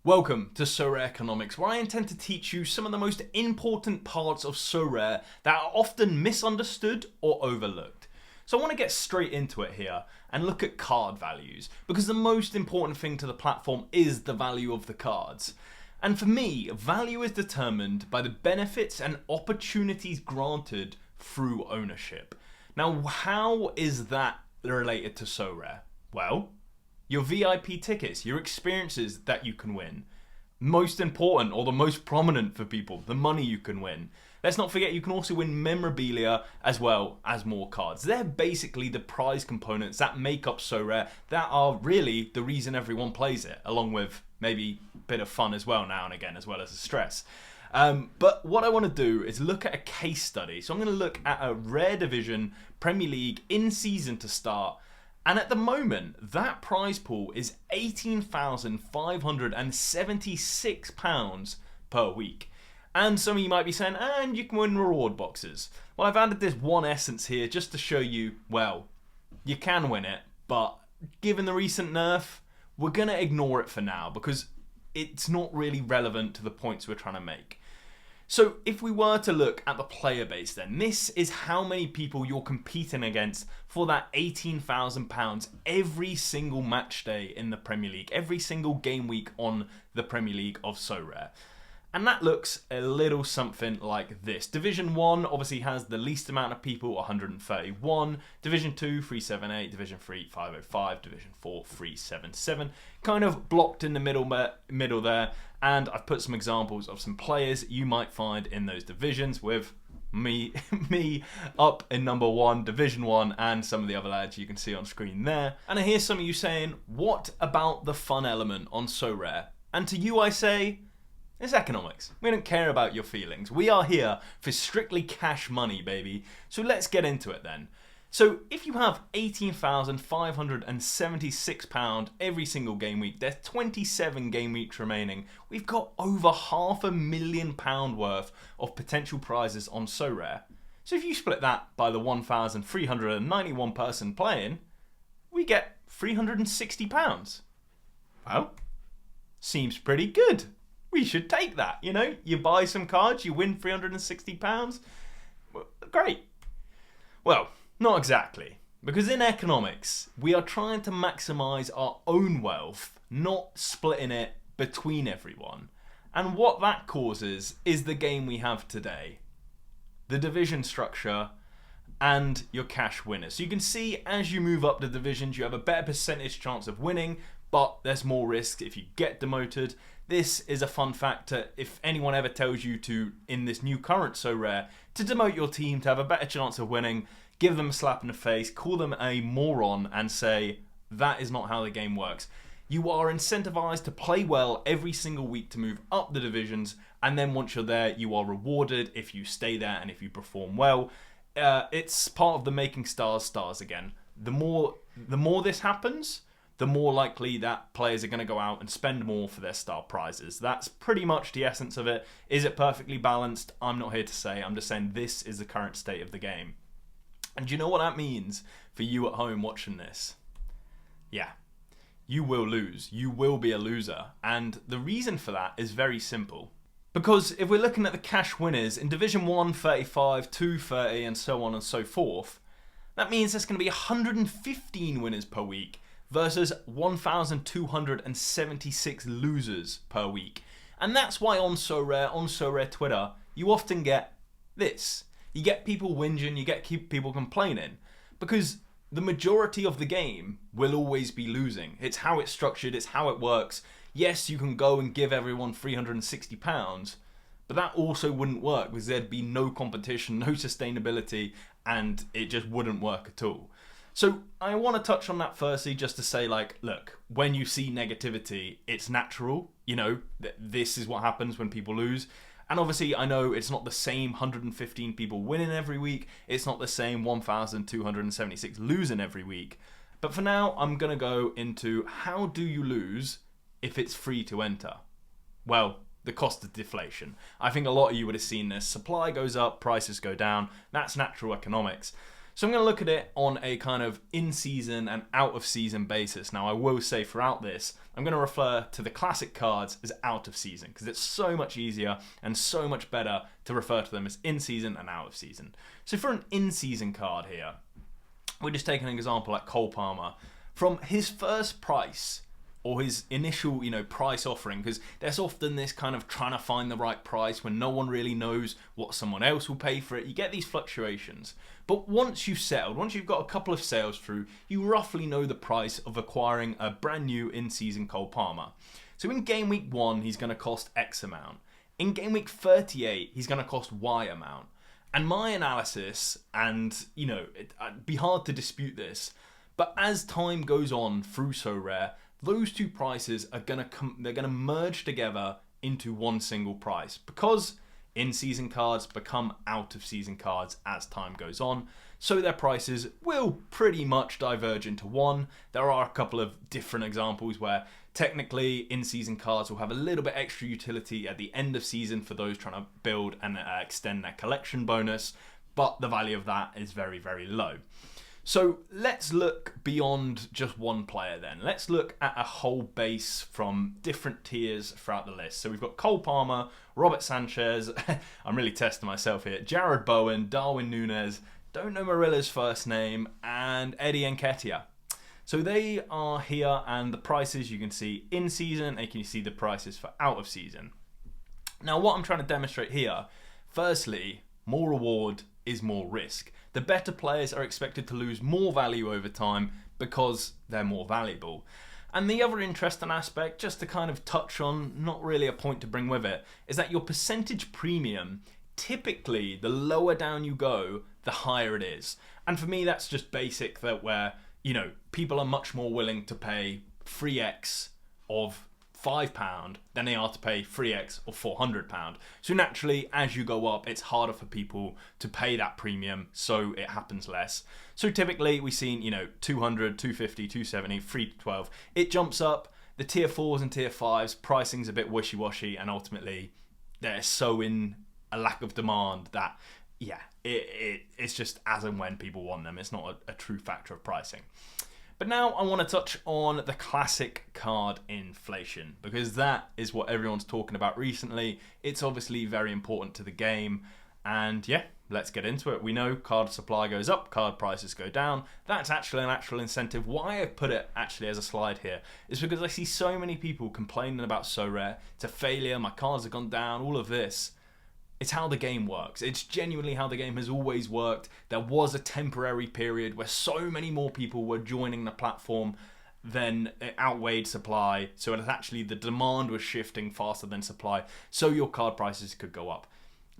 Welcome to Sorare Economics, where I intend to teach you some of the most important parts of Sorare that are often misunderstood or overlooked. So I want to get straight into it here and look at card values, because the most important thing to the platform is the value of the cards. And for me, value is determined by the benefits and opportunities granted through ownership. Now, how is that related to Sorare? Well, your VIP tickets, your experiences that you can win. Most important, or the most prominent for people, the money you can win. Let's not forget you can also win memorabilia as well as more cards. They're basically the prize components that make up Sorare that are really the reason everyone plays it, along with maybe a bit of fun as well now and again, as well as the stress. But what I want to do is look at a case study. So I'm going to look at a Rare Division Premier League in season to start. And at the moment, that prize pool is £18,576 per week. And some of you might be saying, and you can win reward boxes. Well, I've added this one essence here just to show you, well, you can win it, but given the recent nerf, we're going to ignore it for now because it's not really relevant to the points we're trying to make. So if we were to look at the player base then, this is how many people you're competing against for that £18,000 every single match day in the Premier League, every single game week on the Premier League of Sorare. And that looks a little something like this. Division 1 obviously has the least amount of people, 131. Division 2, 378. Division 3, 505. Division 4, 377. Kind of blocked in the middle there. And I've put some examples of some players you might find in those divisions with me up in number 1, Division 1, and some of the other lads you can see on screen there. And I hear some of you saying, what about the fun element on Sorare? And to you I say, it's economics. We don't care about your feelings. We are here for strictly cash money, baby. So let's get into it then. So if you have £18,576 every single game week, there's 27 game weeks remaining. We've got over £500,000 worth of potential prizes on Sorare. So if you split that by the 1,391 person playing, we get £360. Well, seems pretty good. We should take that, you know? You buy some cards, you win £360. Well, great. Well, not exactly. Because in economics, we are trying to maximize our own wealth, not splitting it between everyone. And what that causes is the game we have today. The division structure and your cash winners. So you can see as you move up the divisions, you have a better percentage chance of winning, but there's more risk if you get demoted. This is a fun factor. If anyone ever tells you to, in this new current Sorare, to demote your team to have a better chance of winning, give them a slap in the face, call them a moron and say, that is not how the game works. You are incentivized to play well every single week to move up the divisions, and then once you're there, you are rewarded if you stay there and if you perform well. It's part of the making stars again. The more this happens, the more likely that players are going to go out and spend more for their star prizes. That's pretty much the essence of it. Is it perfectly balanced? I'm not here to say. I'm just saying this is the current state of the game. And do you know what that means for you at home watching this? Yeah, you will lose. You will be a loser. And the reason for that is very simple. Because if we're looking at the cash winners in Division 1, 35, 2, 30, and so on and so forth, that means there's going to be 115 winners per week versus 1,276 losers per week. And that's why on Sorare Twitter, you often get this. You get people whinging, you get people complaining. Because the majority of the game will always be losing. It's how it's structured, it's how it works. Yes, you can go and give everyone £360, but that also wouldn't work because there'd be no competition, no sustainability, and it just wouldn't work at all. So I want to touch on that firstly just to say, like, look, when you see negativity, it's natural. You know, this is what happens when people lose. And obviously, I know it's not the same 115 people winning every week. It's not the same 1,276 losing every week. But for now, I'm going to go into how do you lose if it's free to enter? Well, the cost of deflation. I think a lot of you would have seen this. Supply goes up, prices go down. That's natural economics. So I'm going to look at it on a kind of in-season and out-of-season basis. Now, I will say throughout this, I'm going to refer to the classic cards as out-of-season because it's so much easier and so much better to refer to them as in-season and out-of-season. So for an in-season card here, we're just taking an example like Cole Palmer. From his first price, or his initial, price offering, because there's often this kind of trying to find the right price when no one really knows what someone else will pay for it. You get these fluctuations. But once you've settled, once you've got a couple of sales through, you roughly know the price of acquiring a brand new in-season Cole Palmer. So in game week 1, he's going to cost X amount. In game week 38, he's going to cost Y amount. And my analysis, and it'd be hard to dispute this, but as time goes on through Sorare, those two prices are they're gonna merge together into one single price because in-season cards become out-of-season cards as time goes on. So their prices will pretty much diverge into one. There are a couple of different examples where technically in-season cards will have a little bit extra utility at the end of season for those trying to build and extend their collection bonus, but the value of that is very, very low. So let's look beyond just one player then. Let's look at a whole base from different tiers throughout the list. So we've got Cole Palmer, Robert Sanchez, I'm really testing myself here, Jared Bowen, Darwin Núñez, don't know Marilla's first name, and Eddie Nketiah. So they are here, and the prices you can see in season, and you can see the prices for out of season. Now what I'm trying to demonstrate here, firstly, more reward is more risk. The better players are expected to lose more value over time because they're more valuable. And the other interesting aspect, just to kind of touch on, not really a point to bring with it, is that your percentage premium, typically the lower down you go, the higher it is. And for me, that's just basic, that where, people are much more willing to pay 3x of £5 than they are to pay 3x or £400. So naturally, as you go up, it's harder for people to pay that premium, so it happens less. So typically, we've seen, 200, 250, 270, 312. It jumps up. The tier 4s and tier 5s, pricing's a bit wishy-washy, and ultimately, they're so in a lack of demand that, it's just as and when people want them. It's not a true factor of pricing. But now I want to touch on the classic card inflation, because that is what everyone's talking about recently. It's obviously very important to the game, and let's get into it. We know card supply goes up, card prices go down. That's actually an actual incentive. Why I put it actually as a slide here is because I see so many people complaining about Sorare. It's a failure, my cards have gone down, all of this. It's how the game works. It's genuinely how the game has always worked. There was a temporary period where so many more people were joining the platform than it outweighed supply. So it's actually the demand was shifting faster than supply. So your card prices could go up.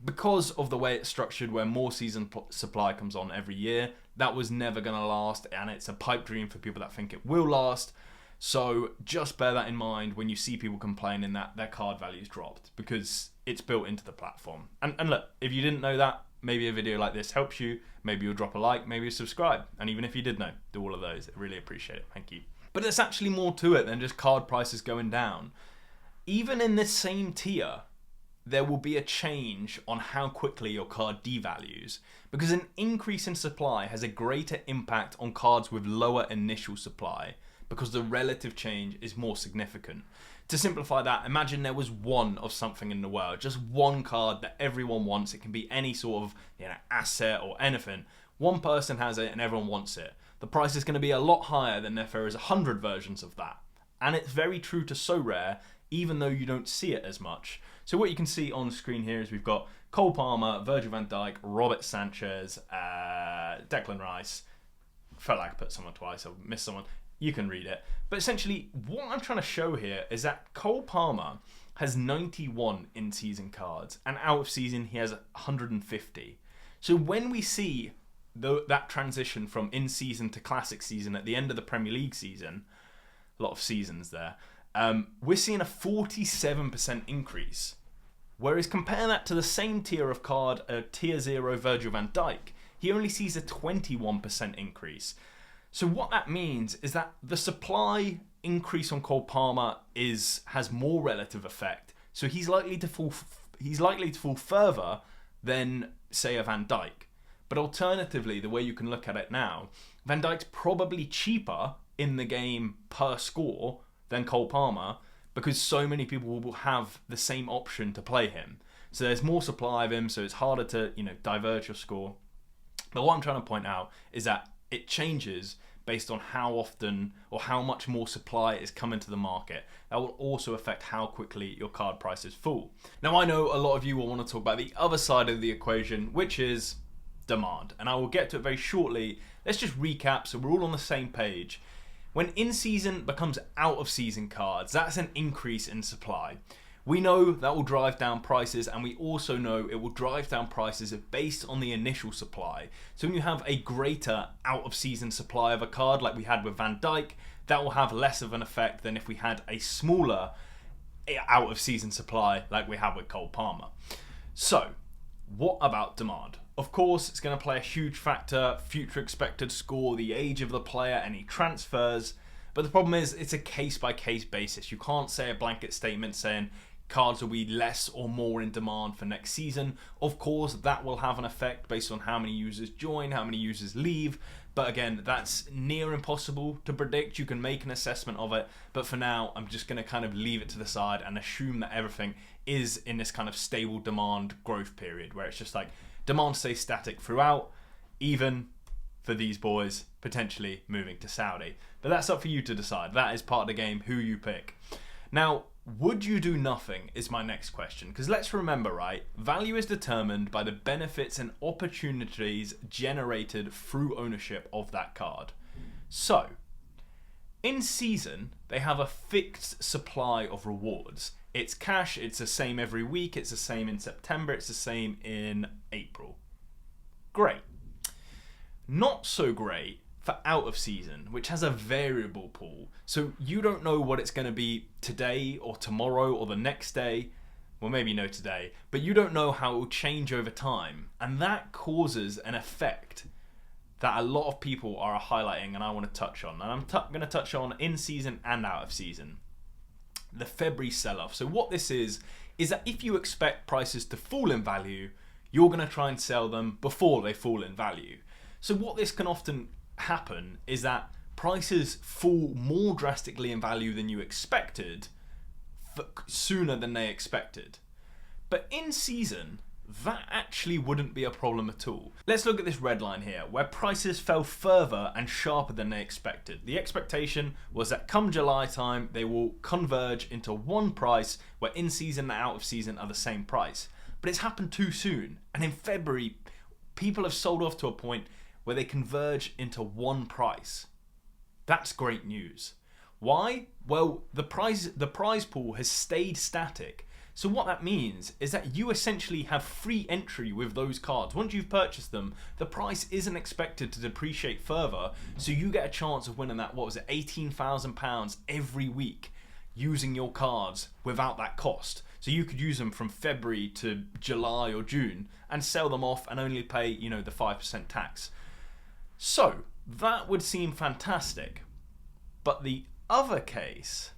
Because of the way it's structured, where more season supply comes on every year, that was never going to last. And it's a pipe dream for people that think it will last. So just bear that in mind when you see people complaining that their card values dropped, because it's built into the platform. And look, if you didn't know that, maybe a video like this helps you. Maybe you'll drop a like, maybe you'll subscribe. And even if you did know, do all of those. I really appreciate it. Thank you. But there's actually more to it than just card prices going down. Even in this same tier, there will be a change on how quickly your card devalues, because an increase in supply has a greater impact on cards with lower initial supply, because the relative change is more significant. To simplify that, imagine there was one of something in the world, just one card that everyone wants. It can be any sort of asset or anything. One person has it and everyone wants it. The price is going to be a lot higher than if there is 100 versions of that. And it's very true to Sorare, even though you don't see it as much. So what you can see on screen here is we've got Cole Palmer, Virgil van Dijk, Robert Sanchez, Declan Rice. Felt like I put someone twice, I missed someone. You can read it. But essentially, what I'm trying to show here is that Cole Palmer has 91 in-season cards, and out of season he has 150. So when we see that transition from in-season to classic season at the end of the Premier League season, a lot of seasons there, we're seeing a 47% increase. Whereas compare that to the same tier of card, tier 0 Virgil van Dijk, he only sees a 21% increase. So what that means is that the supply increase on Cole Palmer has more relative effect. So he's likely to fall further than, say, a Van Dijk. But alternatively, the way you can look at it now, Van Dijk's probably cheaper in the game per score than Cole Palmer because so many people will have the same option to play him. So there's more supply of him, so it's harder to, diverge your score. But what I'm trying to point out is that it changes based on how often or how much more supply is coming to the market. That will also affect how quickly your card prices fall. Now, I know a lot of you will want to talk about the other side of the equation, which is demand. And I will get to it very shortly. Let's just recap so we're all on the same page. When in-season becomes out-of-season cards, that's an increase in supply. We know that will drive down prices, and we also know it will drive down prices based on the initial supply. So when you have a greater out-of-season supply of a card like we had with Van Dijk, that will have less of an effect than if we had a smaller out-of-season supply like we have with Cole Palmer. So, what about demand? Of course, it's going to play a huge factor, future expected score, the age of the player, any transfers. But the problem is, it's a case-by-case basis. You can't say a blanket statement saying cards will be less or more in demand for next season. Of course, that will have an effect based on how many users join, how many users leave. But again, that's near impossible to predict. You can make an assessment of it. But for now, I'm just going to kind of leave it to the side and assume that everything is in this kind of stable demand growth period where it's just like demand stays static throughout, even for these boys potentially moving to Saudi. But that's up for you to decide. That is part of the game, who you pick. Now, would you do nothing is my next question. Because let's remember, right, value is determined by the benefits and opportunities generated through ownership of that card. So, in season, they have a fixed supply of rewards. It's cash, it's the same every week, it's the same in September, it's the same in April. Great. Not so great for out of season, which has a variable pool. So you don't know what it's going to be today or tomorrow or the next day. Well, maybe no today, but you don't know how it will change over time. And that causes an effect that a lot of people are highlighting and I want to touch on. And I'm going to touch on in season and out of season. The February sell-off. So what this is that if you expect prices to fall in value, you're going to try and sell them before they fall in value. So what this can often happen is that prices fall more drastically in value than you expected sooner than they expected. But in season, that actually wouldn't be a problem at all. Let's look at this red line here, where prices fell further and sharper than they expected. The expectation was that come July time, they will converge into one price where in season and out of season are the same price. But it's happened too soon. And in February, people have sold off to a point where they converge into one price. That's great news. Why? Well, the prize pool has stayed static. So what that means is that you essentially have free entry with those cards. Once you've purchased them, the price isn't expected to depreciate further, so you get a chance of winning that, £18,000 every week using your cards without that cost. So you could use them from February to July or June and sell them off and only pay, the 5% tax. So that would seem fantastic. But the other case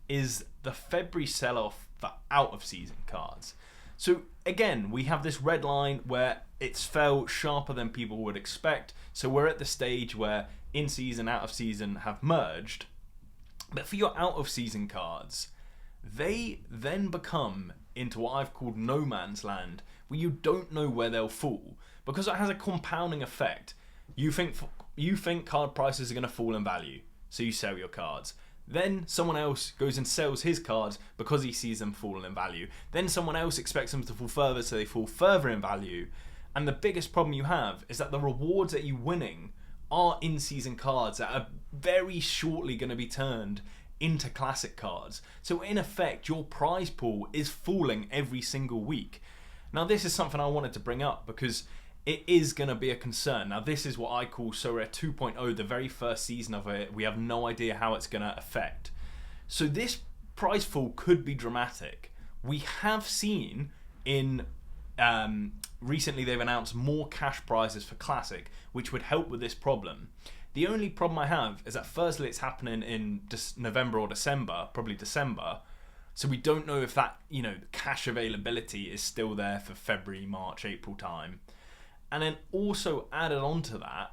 is the February sell-off for out-of-season cards. So again, we have this red line where it's fell sharper than people would expect. So we're at the stage where in-season, out-of-season have merged. But for your out-of-season cards, they then become into what I've called no man's land, where you don't know where they'll fall, because it has a compounding effect. You think card prices are going to fall in value, so you sell your cards. Then someone else goes and sells his cards because he sees them falling in value. Then someone else expects them to fall further, so they fall further in value. And the biggest problem you have is that the rewards that you're winning are in-season cards that are very shortly going to be turned into classic cards. So in effect, your prize pool is falling every single week. Now this is something I wanted to bring up because it is going to be a concern. Now this is what I call Sorare 2.0, the very first season of it. We have no idea how it's going to affect. So this prize fall could be dramatic. We have seen in recently they've announced more cash prizes for Classic, which would help with this problem. The only problem I have is that firstly it's happening in November or December, probably December. So we don't know if that, cash availability is still there for February, March, April time. And then also added on to that,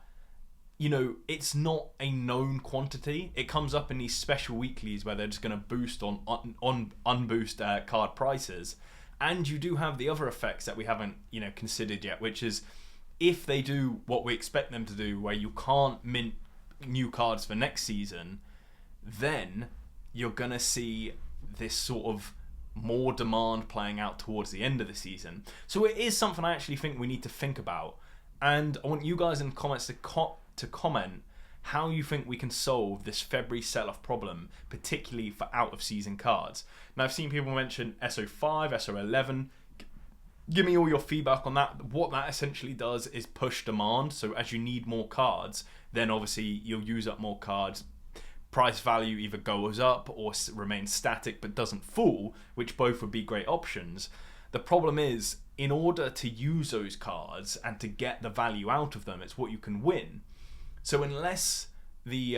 you know, it's not a known quantity. It comes up in these special weeklies where they're just going to boost on unboost card prices. And you do have the other effects that we haven't, you know, considered yet, which is if they do what we expect them to do, where you can't mint new cards for next season, then you're going to see this sort of more demand playing out towards the end of the season. So it is something I actually think we need to think about. And I want you guys in the comments to comment how you think we can solve this February sell-off problem, particularly for out-of-season cards. Now, I've seen people mention SO5, SO11. Give me all your feedback on that. What that essentially does is push demand. So as you need more cards, then obviously you'll use up more cards. Price value either goes up or remains static but doesn't fall, which both would be great options. The problem is, in order to use those cards and to get the value out of them, it's what you can win. So unless the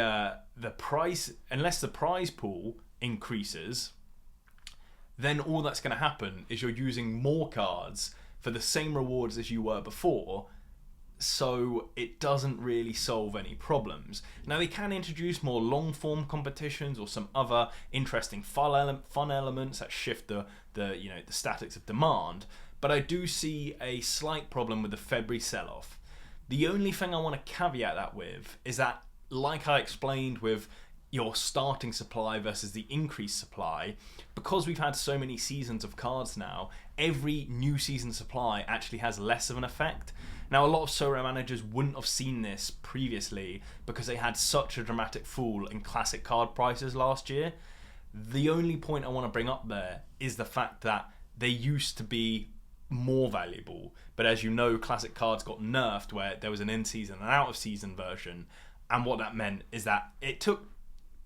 prize pool increases, then all that's going to happen is you're using more cards for the same rewards as you were before, so it doesn't really solve any problems. Now, they can introduce more long-form competitions or some other interesting fun elements that shift the statics of demand, but I do see a slight problem with the February sell-off. The only thing I want to caveat that with is that, like I explained with your starting supply versus the increased supply, because we've had so many seasons of cards now, every new season supply actually has less of an effect. Now, a lot of Sorare managers wouldn't have seen this previously because they had such a dramatic fall in classic card prices last year. The only point I want to bring up there is the fact that they used to be more valuable, but as you know, classic cards got nerfed where there was an in-season and out-of-season version, and what that meant is that it took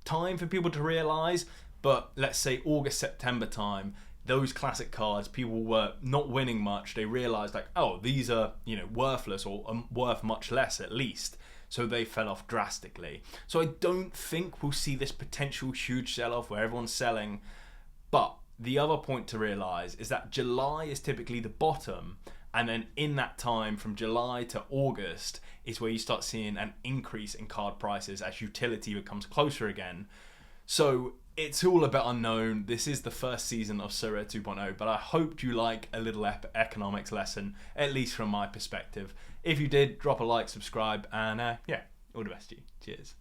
time for people to realise, but let's say August, September time, those classic cards, people were not winning much. They realised, like, oh, these are, you know, worthless or worth much less at least. So they fell off drastically. So I don't think we'll see this potential huge sell-off where everyone's selling. But the other point to realise is that July is typically the bottom, and then in that time from July to August is where you start seeing an increase in card prices as utility becomes closer again. So it's all a bit unknown. This is the first season of Sorare 2.0, but I hoped you like a little economics lesson, at least from my perspective. If you did, drop a like, subscribe, and yeah, all the best to you. Cheers.